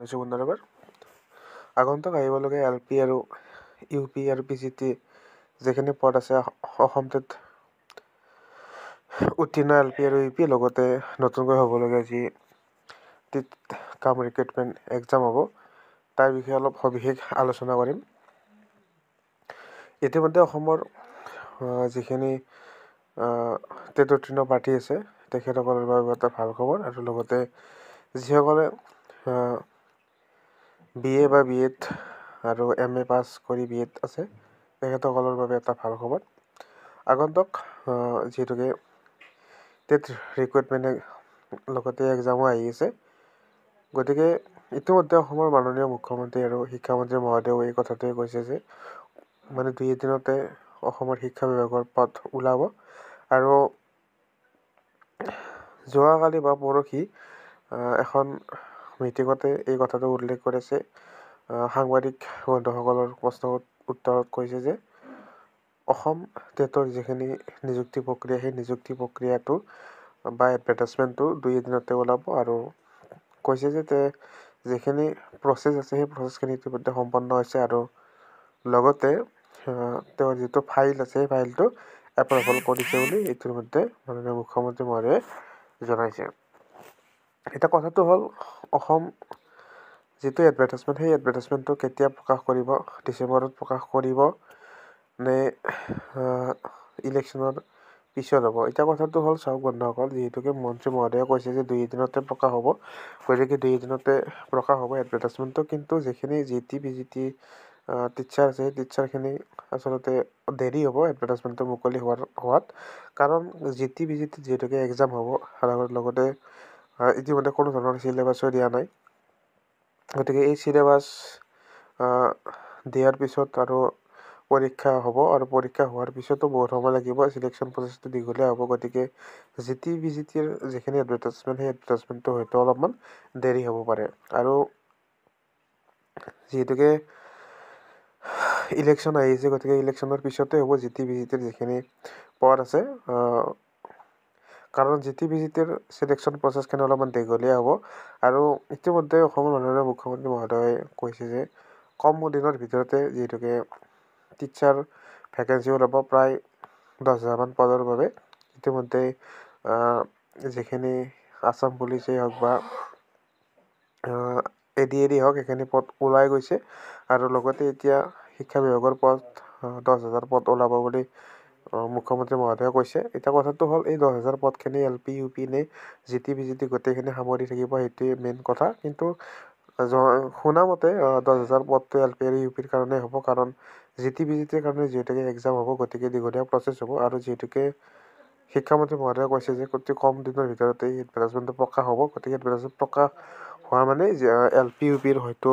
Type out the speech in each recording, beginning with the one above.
বন্ধুবাৰ আগন্তুক আহিবলগীয়া L P আৰু ইউ পি আৰু পি জি টি যিখিনি পদ আছে অসমত উত্তীৰ্ণ এল পি আৰু ইউ পি লগতে নতুনকৈ হ'বলগীয়া যি কাম ৰিক্ৰুটমেণ্ট এক্সাম হ'ব তাৰ বিষয়ে অলপ সবিশেষ আলোচনা কৰিম। ইতিমধ্যে অসমৰ যিখিনি টেট উত্তীৰ্ণ প্ৰাৰ্থী আছে তেখেতসকলৰ বাবে এটা ভাল খবৰ আৰু লগতে যিসকলে BA বা BEd আৰু MA পাছ কৰি BEd আছে তেখেতসকলৰ বাবে এটা ভাল খবৰ। আগন্তুক যিহেতুকে টেট ৰিক্ৰুটমেণ্ট লগতে এক্সামো আহি আছে, গতিকে ইতিমধ্যে অসমৰ মাননীয় মুখ্যমন্ত্ৰী আৰু শিক্ষামন্ত্ৰী মহোদয়েও এই কথাটোৱে কৈছে যে মানে 2 এদিনতে অসমৰ শিক্ষা বিভাগৰ পদ ওলাব আৰু যোৱাকালি বা পৰহি এখন মিটিঙতে এই কথাটো উল্লেখ কৰিছে। সাংবাদিক বন্ধুসকলৰ প্ৰশ্নৰ উত্তৰত কৈছে যে অসম টেটৰ যিখিনি নিযুক্তি প্ৰক্ৰিয়া সেই নিযুক্তি প্ৰক্ৰিয়াটো বা এডভাৰটাইজমেণ্টটো 2 এদিনতে ওলাব আৰু কৈছে যে যিখিনি প্ৰচেছ আছে সেই প্ৰচেছখিনি ইতিমধ্যে সম্পন্ন হৈছে আৰু লগতে তেওঁৰ যিটো ফাইল আছে সেই ফাইলটো এপ্ৰুভেল কৰিছে বুলি ইতিমধ্যে মাননীয় মুখ্যমন্ত্ৰী মহোদয়ে জনাইছে। এতিয়া কথাটো হ'ল অসম যিটো এডভাৰটাইজমেণ্ট সেই এডভাৰটাইজমেণ্টটো কেতিয়া প্ৰকাশ কৰিব, ডিচেম্বৰত প্ৰকাশ কৰিব নে ইলেকশ্যনৰ পিছত হ'ব। এতিয়া কথাটো হ'ল চাওক বন্ধুসকল, যিহেতুকে মন্ত্ৰী মহোদয়ে কৈছে যে 2 এদিনতে প্ৰকাশ হ'ব, গতিকে 2 এদিনতে প্ৰকাশ হ'ব এডভাৰটাইজমেণ্টটো, কিন্তু যিখিনি GT PGT টিচাৰ আছে সেই টিচাৰখিনি আচলতে দেৰি হ'ব এডভাৰটাইজমেণ্টটো মুকলি হোৱাত, কাৰণ GT PGT যিহেতুকে এক্সাম হ'ব লগতে ইতিমধ্যে কোনো ধৰণৰ চিলেবাছো দিয়া নাই, গতিকে এই চিলেবাছ দিয়াৰ পিছত আৰু পৰীক্ষা হ'ব আৰু পৰীক্ষা হোৱাৰ পিছতো বহুত সময় লাগিব, চিলেকশ্যন প্ৰচেছটো দীঘলীয়া হ'ব, গতিকে GT PGTৰ যিখিনি এডভাৰটাইজমেণ্ট সেই এডভাৰটাইজমেণ্টটো হয়তো অলপমান দেৰি হ'ব পাৰে। আৰু যিহেতুকে ইলেকশ্যন আহিছে, গতিকে ইলেকশ্যনৰ পিছতে হ'ব GT PGTৰ যিখিনি পদ আছে, কাৰণ GT PGTৰ চিলেকশ্যন প্ৰচেছখিনি অলপমান দীঘলীয়া হ'ব। আৰু ইতিমধ্যে অসমৰ মাননীয় মুখ্যমন্ত্ৰী মহোদয়ে কৈছে যে কম দিনৰ ভিতৰতে যিহেতুকে টিচাৰ ভেকেঞ্চি ওলাব প্ৰায় 10,000মান পদৰ বাবে। ইতিমধ্যে যিখিনি আছাম পুলিচেই হওক বা ADAR হওক সেইখিনি পদ ওলাই গৈছে আৰু লগতে এতিয়া শিক্ষা বিভাগৰ পদ 10,000 পদ ওলাব বুলি মুখ্যমন্ত্ৰী মহোদয়ে কৈছে। এতিয়া কথাটো হ'ল এই 10,000 পদখিনি LP UP নে GT PGT গোটেইখিনি সামৰি থাকিব, সেইটোৱে মেইন কথা। কিন্তু শুনামতে 10,000 পদটো LP আৰু UPৰ কাৰণে হ'ব, কাৰণ GT PGTৰ কাৰণে যিহেতুকে এক্সাম হ'ব, গতিকে দীঘলীয়া প্ৰচেছ হ'ব। আৰু যিহেতুকে শিক্ষামন্ত্ৰী মহোদয়ে কৈছে যে অতি কম দিনৰ ভিতৰতে এডভাৰটাইজমেণ্টটো প্ৰকাশ হ'ব, গতিকে এডভাৰটাইজমেণ্ট প্ৰকাশ হোৱা মানে LP UPৰ হয়তো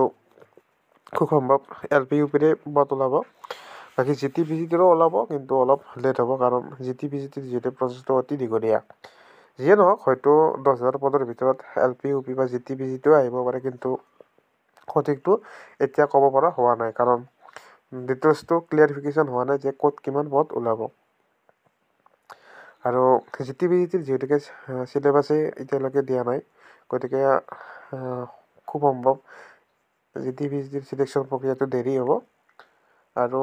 খুব সম্ভৱ LP UPৰে পদ ওলাব, বাকী GT PGTৰো ওলাব, কিন্তু অলপ লেট হ'ব, কাৰণ GT PGTৰ যিহেতু প্ৰচেছটো অতি দীঘলীয়া। যিয়ে নহওক হয়তো 10,000 পদৰ ভিতৰত LP UP বা GT PGTও আহিব পাৰে, কিন্তু সঠিকটো এতিয়া ক'ব পৰা হোৱা নাই, কাৰণ ডিটেইলছটো ক্লিয়াৰিফিকেশ্যন হোৱা নাই যে ক'ত কিমান পদ ওলাব। আৰু GT PGTৰ যিহেতুকে চিলেবাছেই এতিয়ালৈকে দিয়া নাই, গতিকে খুব সম্ভৱ GT PGTৰ চিলেকশ্যন প্ৰক্ৰিয়াটো দেৰি হ'ব। আৰু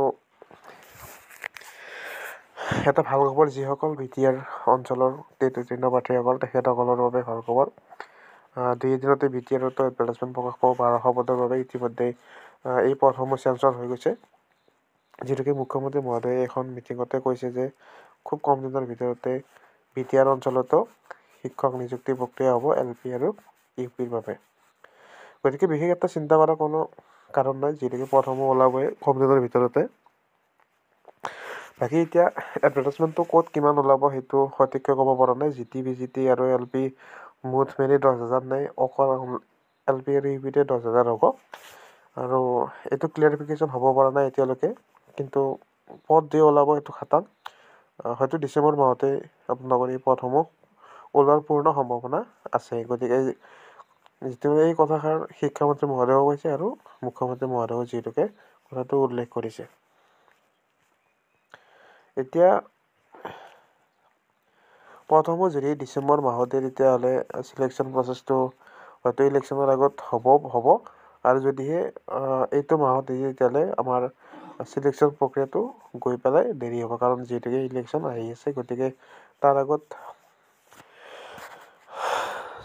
এটা ভাল খবৰ, যিসকল BTR অঞ্চলৰ টেট উত্তীৰ্ণ প্ৰাৰ্থীসকল তেখেতসকলৰ বাবে ভাল খবৰ। 2 এদিনতে BTRতো এডভাৰটাইজমেণ্ট প্ৰকাশ পাব 1200 পদৰ বাবে। ইতিমধ্যে এই পদসমূহ চেঞ্চৰ হৈ গৈছে, যিহেতুকে মুখ্যমন্ত্ৰী মহোদয়ে এখন মিটিঙতে কৈছে যে খুব কম দিনৰ ভিতৰতে BTR অঞ্চলতো শিক্ষক নিযুক্তি প্ৰক্ৰিয়া হ'ব LP আৰু UPৰ বাবে। গতিকে বিশেষ এটা চিন্তা কৰাৰ কোনো কাৰণ নাই, যিহেতুকে পদসমূহ ওলাবই কম দিনৰ ভিতৰতে। বাকী এতিয়া এডভাৰটাইজমেণ্টটো ক'ত কিমান ওলাব সেইটো সঠিককৈ ক'ব পৰা নাই। GT PGT আৰু LP মুঠ মিলি 10,000 নাই, অকল LP আৰু UPতে 10,000 হ'ব, আৰু এইটো ক্লিয়াৰিফিকেশ্যন হ'ব পৰা নাই এতিয়ালৈকে, কিন্তু পদ দি ওলাব সেইটো খাটাং। হয়তো ডিচেম্বৰ মাহতে আপোনালোকৰ এই পদসমূহ ওলোৱাৰ পূৰ্ণ সম্ভাৱনা আছে। গতিকে যিটো এই কথাষাৰ শিক্ষামন্ত্ৰী মহোদয়েও কৈছে আৰু মুখ্যমন্ত্ৰী মহোদয়েও যিহেতুকে কথাটো উল্লেখ কৰিছে। এতিয়া পদসমূহ যদি ডিচেম্বৰ মাহতে তেতিয়াহ'লে চিলেকশ্যন প্ৰচেছটো হয়তো ইলেকশ্যনৰ আগত হ'ব আৰু যদিহে এইটো মাহত তেতিয়াহ'লে আমাৰ চিলেকশ্যন প্ৰক্ৰিয়াটো গৈ পেলাই দেৰি হ'ব, কাৰণ যিহেতুকে ইলেকশ্যন আহি আছে। গতিকে তাৰ আগত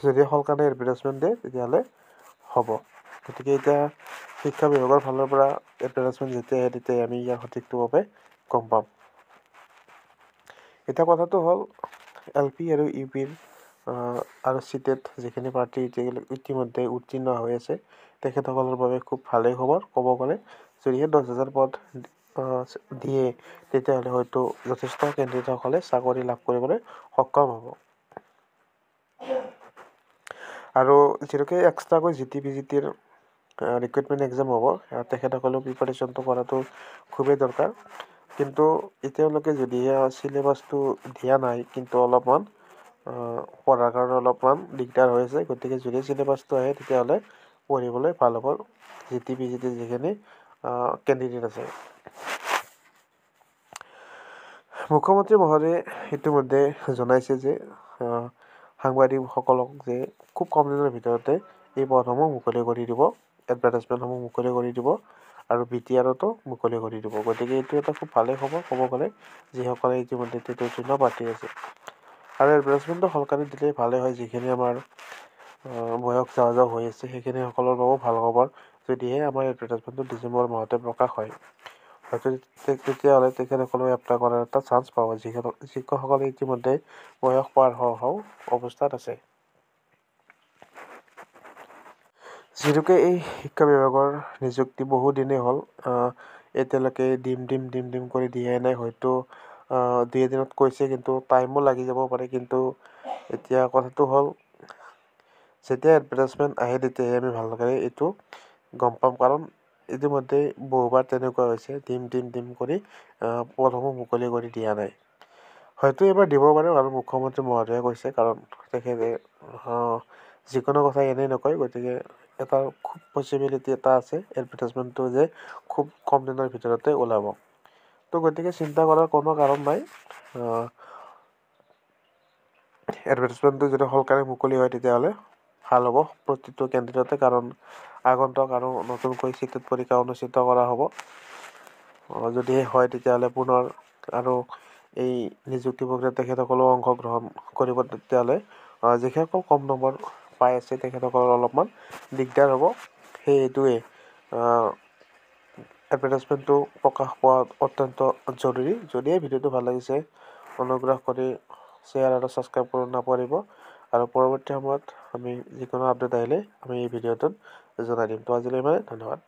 যদি সোনকালে এডভাৰটাইজমেণ্ট দিয়ে তেতিয়াহ'লে হ'ব। গতিকে এতিয়া শিক্ষা বিভাগৰ ফালৰ পৰা এডভাৰটাইজমেণ্ট যেতিয়া আহে তেতিয়াই আমি ইয়াৰ সঠিকভাৱে গম পাম। এতিয়া কথাটো হ'ল LP আৰু UPৰ আৰু চিটেট যিখিনি প্ৰাৰ্থী ইতিমধ্যে উত্তীৰ্ণ হৈ আছে তেখেতসকলৰ বাবে খুব ভালেই খবৰ। ক'ব গ'লে যদিহে 10,000 পদ দিয়ে তেতিয়াহ'লে হয়তো যথেষ্ট কেণ্ডিডেটসকলে চাকৰি লাভ কৰিবলৈ সক্ষম হ'ব। আৰু যিহেতুকে এক্সট্ৰাকৈ GT/PGTৰ ৰিক্ৰুইটমেণ্ট এক্সাম হ'ব, তেখেতসকলেও প্ৰিপাৰেশ্যনটো কৰাটো খুবেই দৰকাৰ। কিন্তু এতিয়ালৈকে যদিহে চিলেবাছটো দিয়া নাই, কিন্তু অলপমান পঢ়াৰ কাৰণে অলপমান দিগদাৰ হৈ আছে। গতিকে যদি চিলেবাছটো আহে তেতিয়াহ'লে পঢ়িবলৈ ভাল হ'ব GT/PGT যিখিনি কেণ্ডিডেট আছে। মুখ্যমন্ত্ৰী মহোদয়ে ইতিমধ্যে জনাইছে যে সাংবাদিকসকলক যে খুব কম দিনৰ ভিতৰতে এই পদসমূহ মুকলি কৰি দিব, এডভাৰটাইজমেণ্টসমূহ মুকলি কৰি দিব আৰু BTRতো মুকলি কৰি দিব। গতিকে এইটো এটা খুব ভালেই খবৰ ক'ব গ'লে, যিসকলে ইতিমধ্যে উত্তীৰ্ণ প্ৰাৰ্থী আছে। আৰু এডভাৰটাইজমেণ্টটো সোনকালে দিলেই ভালেই হয়। যিখিনি আমাৰ বয়স যাওঁ হৈ আছে সেইখিনি সকলৰ বাবেও ভাল খবৰ। যদিহে আমাৰ এডভাৰটাইজমেণ্টটো ডিচেম্বৰ মাহতে প্ৰকাশ হয়, হয়তো তেতিয়াহ'লে তেখেতসকলেও এপ্লাই কৰাৰ এটা চান্স পাব, যিসকলে ইতিমধ্যে বয়স পাৰ হওঁ অৱস্থাত আছে। যিহেতুকে এই শিক্ষা বিভাগৰ নিযুক্তি বহুদিনেই হ'ল, এতিয়ালৈকে দিম কৰি দিয়াই নাই। হয়তো 2 এদিনত কৈছে, কিন্তু টাইমো লাগি যাব পাৰে। কিন্তু এতিয়া কথাটো হ'ল যেতিয়া এডভাৰটাইজমেণ্ট আহে তেতিয়াহে আমি ভালদৰে এইটো গম পাম, কাৰণ ইতিমধ্যে বহুবাৰ তেনেকুৱা হৈছে দিম কৰি পদসমূহ মুকলি কৰি দিয়া নাই। হয়তো এইবাৰ দিব পাৰে, আৰু মুখ্যমন্ত্ৰী মহোদয়ে কৈছে, কাৰণ তেখেতে যিকোনো কথা এনেই নকয়। গতিকে এটা খুব পচিবিলিটি এটা আছে এডভাৰটাইজমেণ্টটো যে খুব কম দিনৰ ভিতৰতে ওলাব। তো গতিকে চিন্তা কৰাৰ কোনো কাৰণ নাই। এডভাৰটাইজমেণ্টটো যদি সোনকালে মুকলি হয় তেতিয়াহ'লে ভাল হ'ব প্ৰতিটো কেণ্ডিডেটে, কাৰণ আগন্তুক আৰু নতুনকৈ চিটেট পৰীক্ষা অনুষ্ঠিত কৰা হ'ব। যদিহে হয় তেতিয়াহ'লে পুনৰ আৰু এই নিযুক্তি প্ৰক্ৰিয়াত তেখেতসকলেও অংশগ্ৰহণ কৰিব। তেতিয়াহ'লে যিসকল কম নম্বৰ পাই আছে তেখেতসকলৰ অলপমান দিগদাৰ হ'ব। সেইটোৱে এডভাৰটাইজমেণ্টটো প্ৰকাশ পোৱা অত্যন্ত জৰুৰী। যদিহে ভিডিঅ'টো ভাল লাগিছে অনুগ্ৰহ কৰি শ্বেয়াৰ আৰু ছাবস্ক্ৰাইব কৰিব নাপাহৰিব। আৰু পৰৱৰ্তী সময়ত আমি যিকোনো আপডেট আহিলে আমি এই ভিডিঅ'টোত জনাই দিম। তো আজিলৈ ইমানে, ধন্যবাদ।